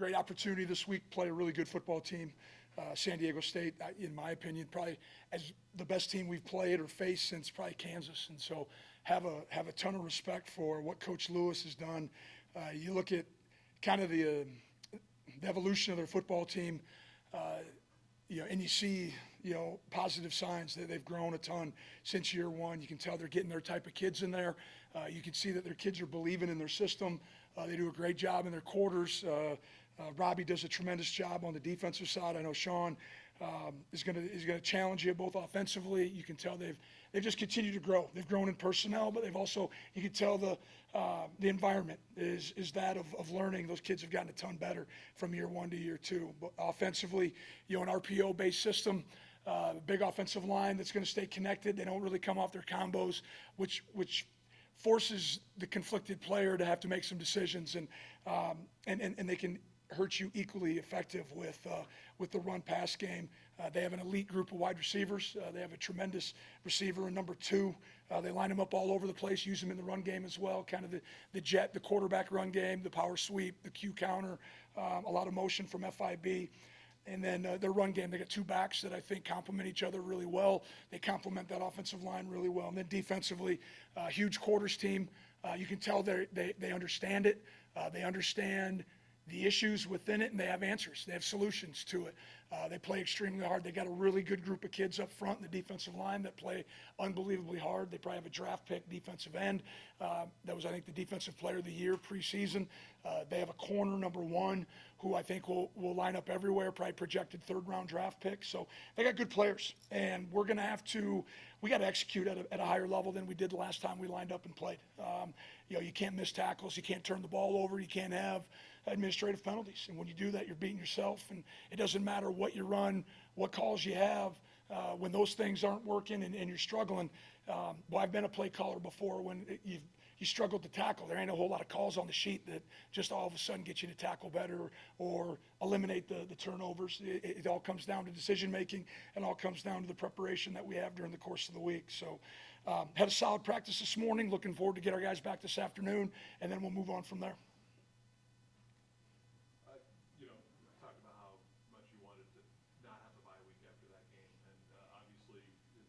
great opportunity this week, play a really good football team. San Diego State, in my opinion, probably as the best team we've played or faced since probably Kansas. And so have a ton of respect for what Coach Lewis has done. You look at kind of the evolution of their football team, and you see, positive signs that they've grown a ton since year one. You can tell they're getting their type of kids in there. You can see that their kids are believing in their system. They do a great job in their quarters. Robbie does a tremendous job on the defensive side. I know Sean is going to challenge you both offensively. You can tell they've just continued to grow. They've grown in personnel, but they've also, you can tell the environment is that of learning. Those kids have gotten a ton better from year one to year two. But offensively, an RPO-based system, big offensive line that's going to stay connected. They don't really come off their combos, which forces the conflicted player to have to make some decisions, and they can hurt you equally effective with the run-pass game. They have an elite group of wide receivers. They have a tremendous receiver in number 2. They line them up all over the place, use them in the run game as well, kind of the jet, the quarterback run game, the power sweep, the Q counter, a lot of motion from FIB. And then their run game, they got 2 backs that I think complement each other really well. They complement that offensive line really well. And then defensively, huge quarters team. You can tell they understand it. They understand the issues within it, and they have answers. They have solutions to it. They play extremely hard. They got a really good group of kids up front in the defensive line that play unbelievably hard. They probably have a draft pick defensive end. That was, I think, the defensive player of the year preseason. They have a corner, number 1, who I think will line up everywhere, probably projected 3rd-round draft pick. So they got good players, and we got to execute at a higher level than we did the last time we lined up and played. You can't miss tackles. You can't turn the ball over. You can't have administrative penalties. And when you do that, you're beating yourself. And it doesn't matter what you run, what calls you have. When those things aren't working and you're struggling, I've been a play caller before when you struggled to tackle. There ain't a whole lot of calls on the sheet that just all of a sudden get you to tackle better or eliminate the turnovers. It all comes down to decision making, and all comes down to the preparation that we have during the course of the week. So had a solid practice this morning. Looking forward to get our guys back this afternoon, and then we'll move on from there. Talked about how much you wanted to not have the bye week after that game, and obviously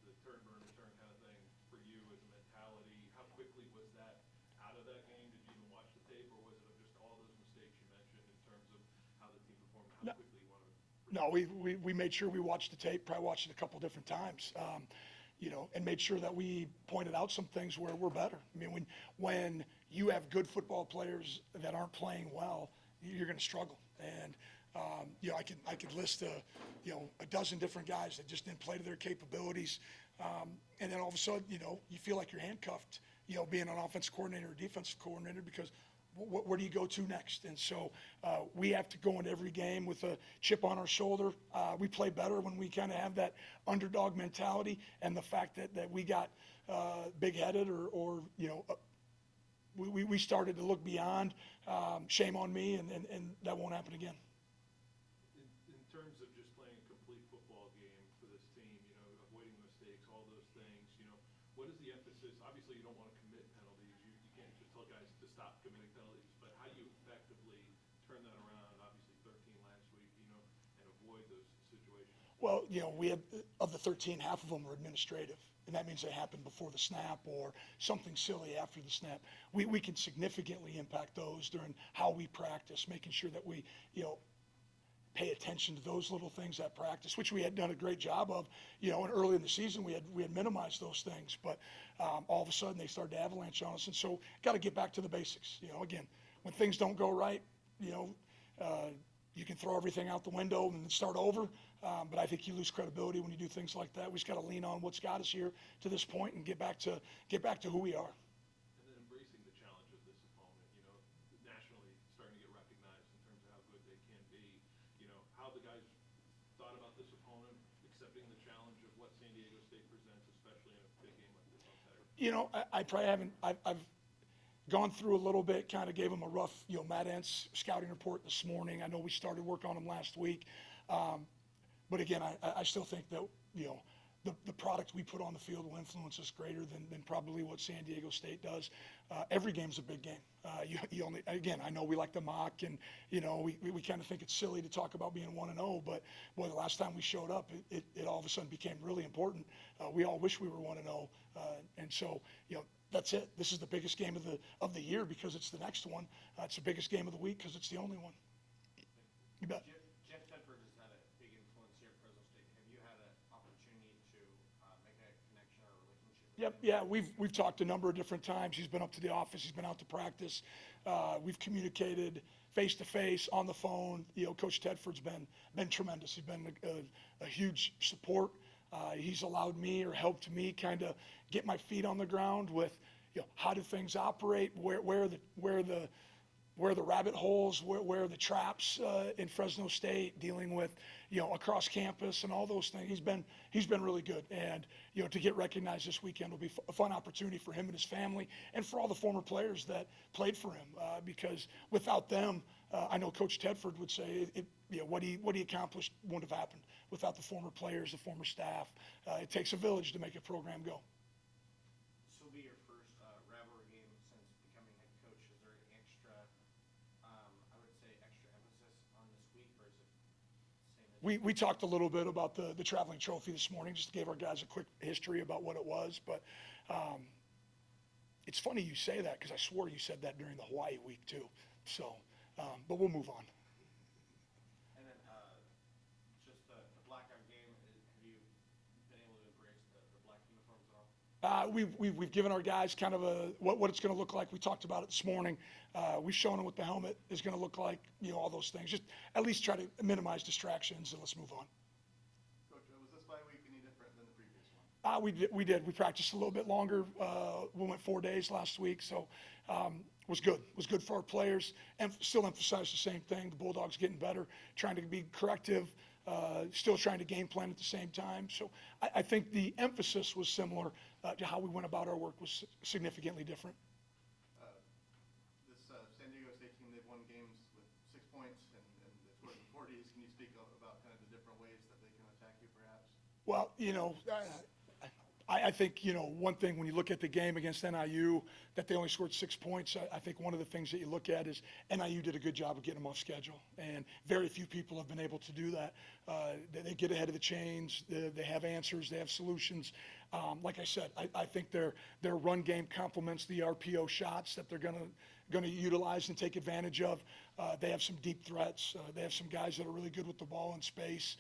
the turn, burn, return kind of thing for you as a mentality. How quickly was that out of that game? Did you even watch the tape, or was it just all those mistakes you mentioned in terms of how the team performed, how quickly you wanted to? No, we made sure we watched the tape, probably watched it a couple different times, and made sure that we pointed out some things where we're better. I mean, when you have good football players that aren't playing well, you're going to struggle. And I could list a dozen different guys that just didn't play to their capabilities, and then all of a sudden, you feel like you're handcuffed, being an offensive coordinator or defensive coordinator, because where do you go to next? And so we have to go into every game with a chip on our shoulder. We play better when we kind of have that underdog mentality, and the fact that we got big-headed or we started to look beyond. Shame on me, and that won't happen again. In terms of just playing a complete football game for this team, avoiding mistakes, all those things, what is the emphasis? Obviously, you don't want to commit penalties. You can't just tell guys to stop committing penalties, but how do you effectively turn that around? Obviously, 13 last week, and avoid those situations. Well, we had, of the 13, half of them were administrative. And that means they happened before the snap or something silly after the snap. We can significantly impact those during how we practice, making sure that we, pay attention to those little things at practice, which we had done a great job of, and early in the season we had minimized those things. But all of a sudden they started to avalanche on us. And so got to get back to the basics. Again, when things don't go right, you can throw everything out the window and start over. But I think you lose credibility when you do things like that. We just got to lean on what's got us here to this point and get back to who we are. And then embracing the challenge of this opponent, nationally starting to get recognized in terms of how good they can be. How the guys thought about this opponent, accepting the challenge of what San Diego State presents, especially in a big game like this on Saturday. I probably haven't. I've gone through a little bit, kind of gave them a rough, Matt Entz scouting report this morning. I know we started work on them last week. But again, I still think that, the product we put on the field will influence us greater than probably what San Diego State does. Every game's a big game. You only, again, I know we like to mock, and we kind of think it's silly to talk about being 1-0, but boy, the last time we showed up, it all of a sudden became really important. We all wish we were 1-0, and so that's it. This is the biggest game of the year because it's the next one. It's the biggest game of the week because it's the only one. You bet. Jeff Tedford has had a big influence here at Fresno State. Have you had an opportunity to make a connection or a relationship with Yep, him? yeah, we've talked a number of different times. He's been up to the office. He's been out to practice. We've communicated face to face, on the phone. Coach Tedford's been tremendous. He's been a huge support. He's allowed me or helped me kind of get my feet on the ground with, how do things operate, where are the rabbit holes, where are the traps in Fresno State, dealing with, across campus and all those things. He's been really good, and to get recognized this weekend will be a fun opportunity for him and his family, and for all the former players that played for him. Because without them, I know Coach Tedford would say what he accomplished wouldn't have happened without the former players, the former staff. It takes a village to make a program go. This will be your first rivalry game since becoming head coach. Is there any extra, I would say, extra emphasis on this week, or is it the same as? We talked a little bit about the traveling trophy this morning, just gave our guys a quick history about what it was. But it's funny you say that because I swore you said that during the Hawaii week too. So, but we'll move on. And then just the blackout game, have you been able to embrace the black uniforms at all? We've given our guys kind of what it's going to look like. We talked about it this morning. We've shown them what the helmet is going to look like, all those things. Just at least try to minimize distractions, and let's move on. Coach, was this bye week any different than the previous one? We did. We practiced a little bit longer. We went 4 days last week, so was good. Was good for our players, and still emphasize the same thing. The Bulldogs getting better, trying to be corrective, still trying to game plan at the same time. So I think the emphasis was similar to how we went about our work was significantly different. This San Diego State team, they've won games with 6 points and they've scored in the 40s. Can you speak about kind of the different ways that they can attack you, perhaps? Well, I think, one thing when you look at the game against NIU, that they only scored 6 points, I think one of the things that you look at is NIU did a good job of getting them off schedule, and very few people have been able to do that. They get ahead of the chains, they have answers, they have solutions. Like I said, I think their run game complements the RPO shots that they're going to utilize and take advantage of. They have some deep threats. They have some guys that are really good with the ball in space.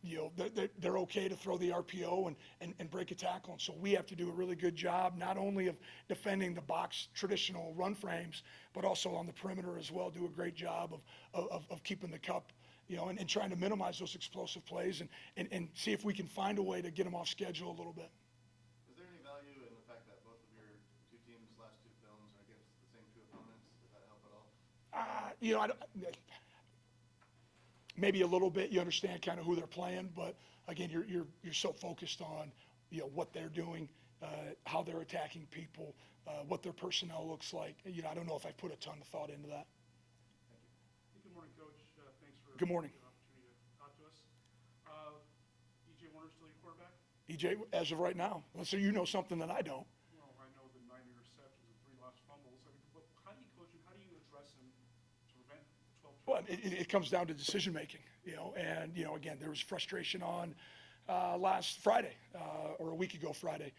They're okay to throw the RPO and break a tackle. And so we have to do a really good job, not only of defending the box traditional run frames, but also on the perimeter as well. Do a great job of keeping the cup, and trying to minimize those explosive plays and see if we can find a way to get them off schedule a little bit. Is there any value in the fact that both of your two teams' last two films are against the same two opponents? Does that help at all? Maybe a little bit. You understand kind of who they're playing, but again, you're so focused on what they're doing, how they're attacking people, what their personnel looks like. I don't know if I put a ton of thought into that. Good morning, Coach. Thanks for Good morning. the opportunity to talk to us. E.J. Warner's still your quarterback? EJ, as of right now, so you know something that I don't. Well, I know the 9 interceptions and 3 lost fumbles. I mean, but how do you coach him? How do you address him to prevent 12 Well, turnovers? it comes down to decision making, and again, there was frustration on last Friday or a week ago Friday,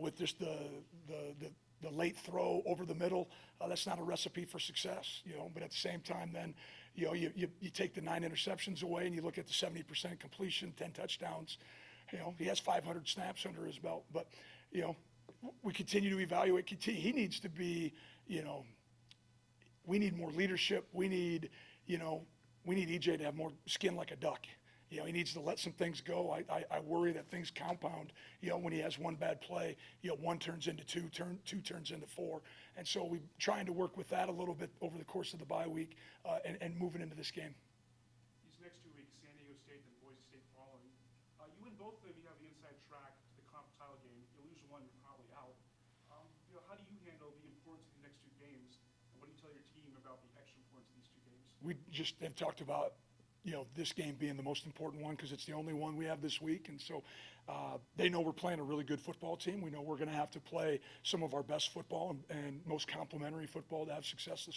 with just the late throw over the middle. That's not a recipe for success, but at the same time, then you take the 9 interceptions away and you look at the 70% completion, 10 touchdowns. He has 500 snaps under his belt, but we continue to evaluate. He needs to be, we need more leadership. We need EJ to have more skin like a duck. He needs to let some things go. I worry that things compound, when he has one bad play, 1 turns into 2, 2 turns into 4. And so we're trying to work with that a little bit over the course of the bye week and moving into this game. These next 2 weeks, San Diego State and Boise State following. You win both of them, you have the inside track to the comp title game. You lose one, you're probably out. How do you handle the importance of the next 2 games? And what do you tell your team about the extra importance of these 2 games? We just have talked about this game being the most important one because it's the only one we have this week. And so they know we're playing a really good football team. We know we're going to have to play some of our best football and most complimentary football to have success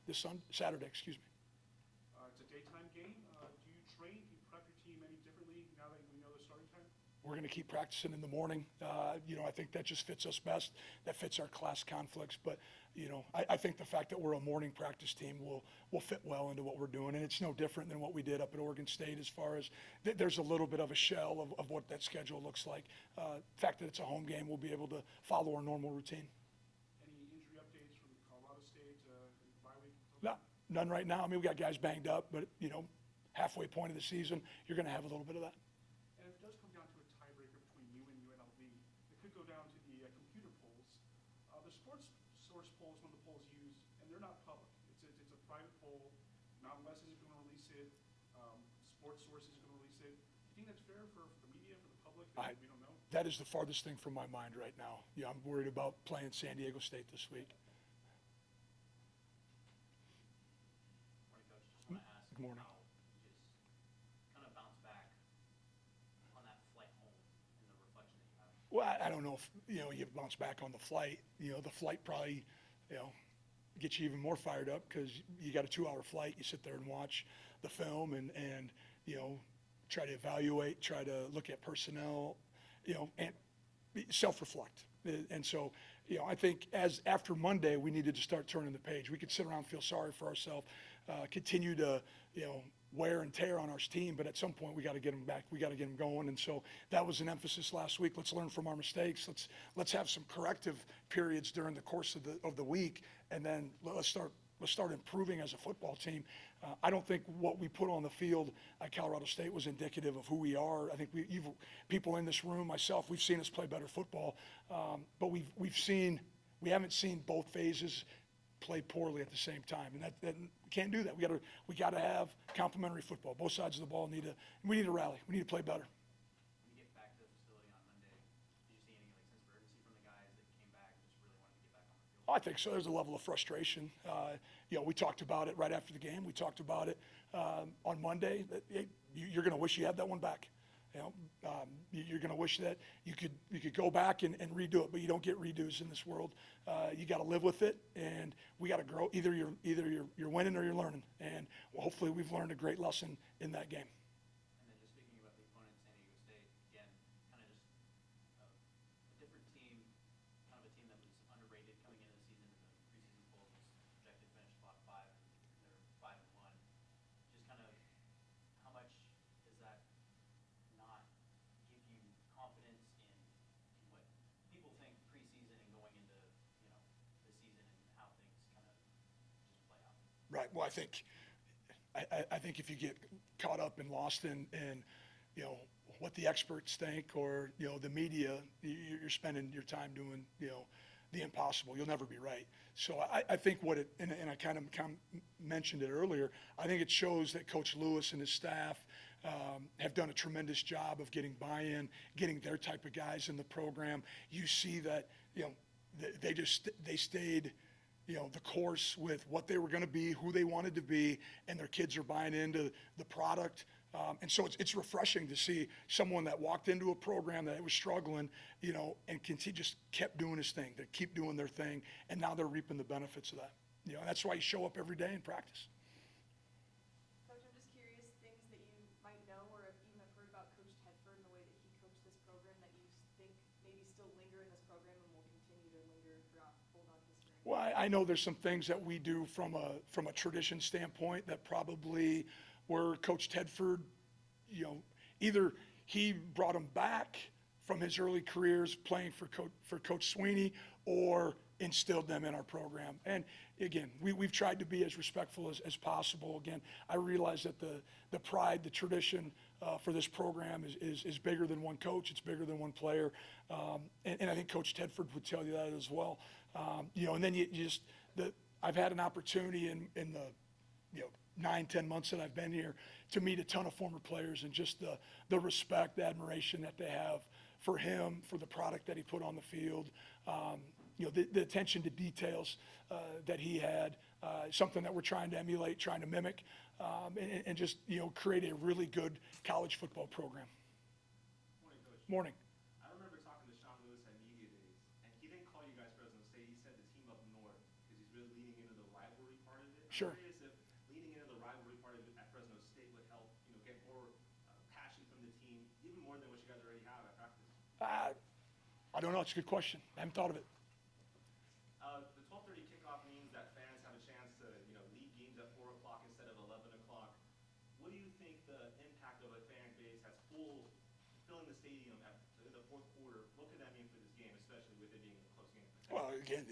this Saturday. Excuse me. It's a daytime game. Do you train, do you prep your team any differently now that you know the starting time? We're going to keep practicing in the morning. I think that just fits us best. That fits our class conflicts. But, I think the fact that we're a morning practice team will fit well into what we're doing. And it's no different than what we did up at Oregon State as far as there's a little bit of a shell of what that schedule looks like. The fact that it's a home game, we'll be able to follow our normal routine. Any injury updates from Colorado State bye week? No, none right now. I mean, we got guys banged up, but, halfway point of the season, you're going to have a little bit of that. And if it does come down to a tiebreaker between you and UNLV, it could go down to the computer polls. The Sports Source poll is one of the polls used, and they're not public. It's a private poll. Mountain West isn't going to release it. Sports Source isn't going to release it. Do you think that's fair for the media, for the public, that we don't know? That is the farthest thing from my mind right now. I'm worried about playing San Diego State this week. Morning, Coach. Just want to ask Good morning. how you just kind of bounce back on that flight home and the reflection that you have. Well, I don't know if, you bounce back on the flight. The flight probably, gets you even more fired up because you got a 2-hour flight. You sit there and watch the film and try to evaluate, try to look at personnel, and self-reflect. And so, I think after Monday, we needed to start turning the page. We could sit around and feel sorry for ourselves, continue to, wear and tear on our team, but at some point we got to get them back. We got to get them going. And so that was an emphasis last week. Let's learn from our mistakes. Let's have some corrective periods during the course of the week, and then let's start improving as a football team. I don't think what we put on the field at Colorado State was indicative of who we are. I think people in this room, myself, we've seen us play better football, but we haven't seen both phases play poorly at the same time, and that we can't do that. We got to have complementary football. Both sides of the ball need to rally. We need to play better. When you get back to the facility on Monday, did you see any sense of urgency from the guys that came back and just really wanted to get back on the field? I think so. There's a level of frustration. We talked about it right after the game. We talked about it on Monday. You're going to wish you had that one back. You're going to wish that you could go back and redo it, but you don't get redos in this world. You got to live with it, and we got to grow. Either you're winning or you're learning, and hopefully we've learned a great lesson in that game. And then just speaking about the opponent, San Diego State, again, kind of just a different team, kind of a team that was underrated coming into the season. In the preseason polls was projected to finish bottom 5, and they're 5-1. Just kind of how much does that not give you confidence in what people think preseason and going into the season and how things kind of just play out? Right. Well, I think if you get caught up and lost in what the experts think or the media, you're spending your time doing the impossible. You'll never be right. So I think and I kind of mentioned it earlier. I think it shows that Coach Lewis and his staff have done a tremendous job of getting buy-in, getting their type of guys in the program. You see that they stayed the course with what they were going to be, who they wanted to be, and their kids are buying into the product. And so it's refreshing to see someone that walked into a program that was struggling, and just kept doing his thing. They keep doing their thing, and now they're reaping the benefits of that. And that's why you show up every day and practice. Coach, I'm just curious, things that you might know or even have heard about Coach Tedford and the way that he coached this program that you think maybe still linger in this program and will continue to linger throughout Bulldog history? Well, I know there's some things that we do from a tradition standpoint that probably were Coach Tedford, either he brought them back from his early careers playing for Coach Sweeney or instilled them in our program. And again, we've tried to be as respectful as possible. Again, I realize that the pride, the tradition for this program is bigger than one coach. It's bigger than one player. And I think Coach Tedford would tell you that as well. And then I've had an opportunity in the 9-10 months that I've been here to meet a ton of former players, and just the respect, the admiration that they have for him, for the product that he put on the field, the attention to details that he had, something that we're trying to emulate, trying to mimic. and just, create a really good college football program. Morning, Coach. Morning. I remember talking to Sean Lewis at Media Days, and he didn't call you guys Fresno State. He said the team up north because he's really leaning into the rivalry part of it. I'm Sure. curious if leaning into the rivalry part of it at Fresno State would help, get more passion from the team, even more than what you guys already have at practice. I don't know. It's a good question. I haven't thought of it. The 12:30 kickoff means that fans have a chance to, lead games at 4 o'clock instead of 11 o'clock. What do you think the impact of a fan base has filling the stadium in the fourth quarter? What could that mean for this game, especially with it being a close game? Well, again,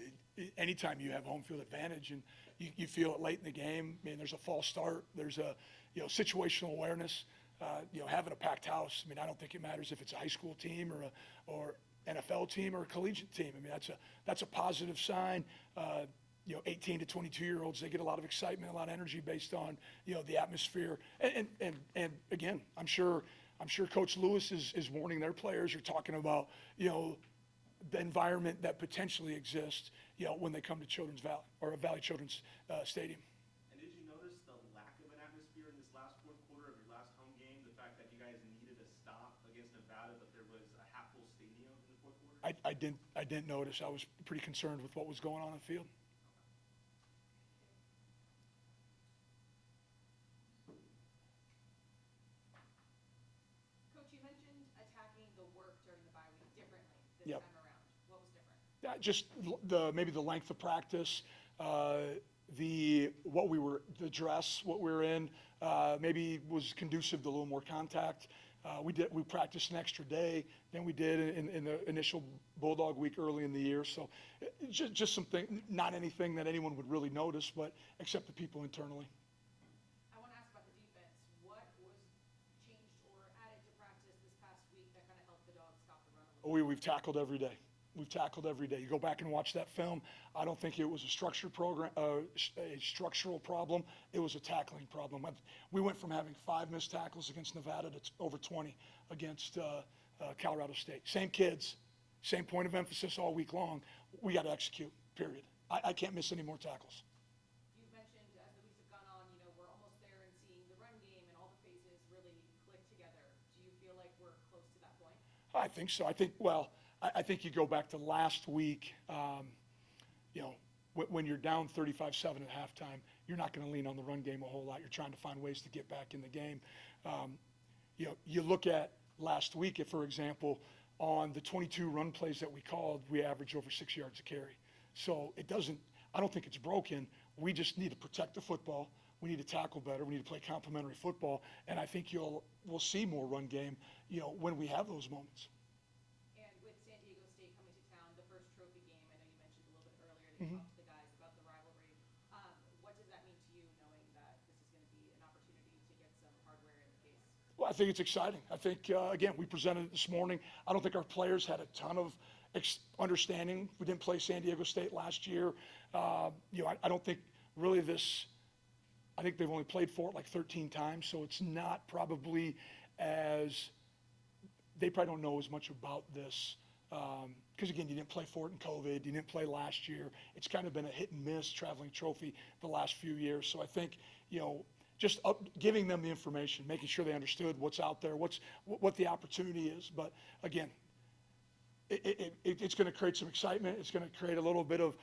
anytime you have home field advantage and you feel it late in the game, I mean, there's a false start, there's a, situational awareness, having a packed house. I mean, I don't think it matters if it's a high school team or NFL team or a collegiate team. I mean, that's a positive sign. 18 to 22-year-olds, they get a lot of excitement, a lot of energy based on, the atmosphere. And again, I'm sure Coach Lewis is warning their players, or talking about, the environment that potentially exists, when they come to Children's Valley or Valley Children's Stadium. And did you notice the lack of an atmosphere in this last fourth quarter of your last home game? The fact that you guys needed a stop against Nevada, but there was a half full stadium in the fourth quarter? I didn't notice. I was pretty concerned with what was going on in the field. Coach, you mentioned attacking the work during the bye week differently this Yep. time around. What was different? Just maybe the length of practice, the dress, what we were in, maybe was conducive to a little more contact. We practiced an extra day than we did in the initial Bulldog week early in the year. So just something, not anything that anyone would really notice, but except the people internally. I want to ask about the defense. What was changed or added to practice this past week that kind of helped the Dogs stop the run a little bit? We've tackled every day. We've tackled every day. You go back and watch that film. I don't think it was a structural problem. It was a tackling problem. We went from having 5 missed tackles against Nevada to over 20 against Colorado State. Same kids, same point of emphasis all week long. We got to execute, period. I can't miss any more tackles. You've mentioned as the weeks have gone on, we're almost there and seeing the run game and all the phases really click together. Do you feel like we're close to that point? I think so. I think you go back to last week, when you're down 35-7 at halftime, you're not going to lean on the run game a whole lot. You're trying to find ways to get back in the game. You look at last week, for example, on the 22 run plays that we called, we averaged over 6 yards a carry. So I don't think it's broken. We just need to protect the football. We need to tackle better. We need to play complementary football. And I think we'll see more run game, when we have those moments. And with San Diego State coming to town, the first trophy game, I know you mentioned a little bit earlier that you talked to the guys about the rivalry. What does that mean to you, knowing that this is going to be an opportunity to get some hardware in the case? Well, I think it's exciting. I think, again, we presented it this morning. I don't think our players had a ton of understanding. We didn't play San Diego State last year. I don't think really I think they've only played for it like 13 times, so it's not probably they probably don't know as much about this. Because again, you didn't play for it in COVID, you didn't play last year. It's kind of been a hit and miss traveling trophy the last few years. So I think, just giving them the information, making sure they understood what's out there, what the opportunity is. But again, it's going to create some excitement. It's going to create a little bit of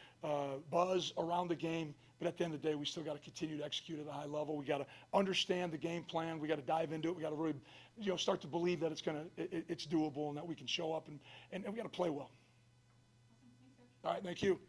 buzz around the game. But at the end of the day, we still got to continue to execute at a high level. We got to understand the game plan. We got to dive into it. We got to really, start to believe that it's doable and that we can show up and we got to play well. Awesome. Thanks, Coach. All right, thank you.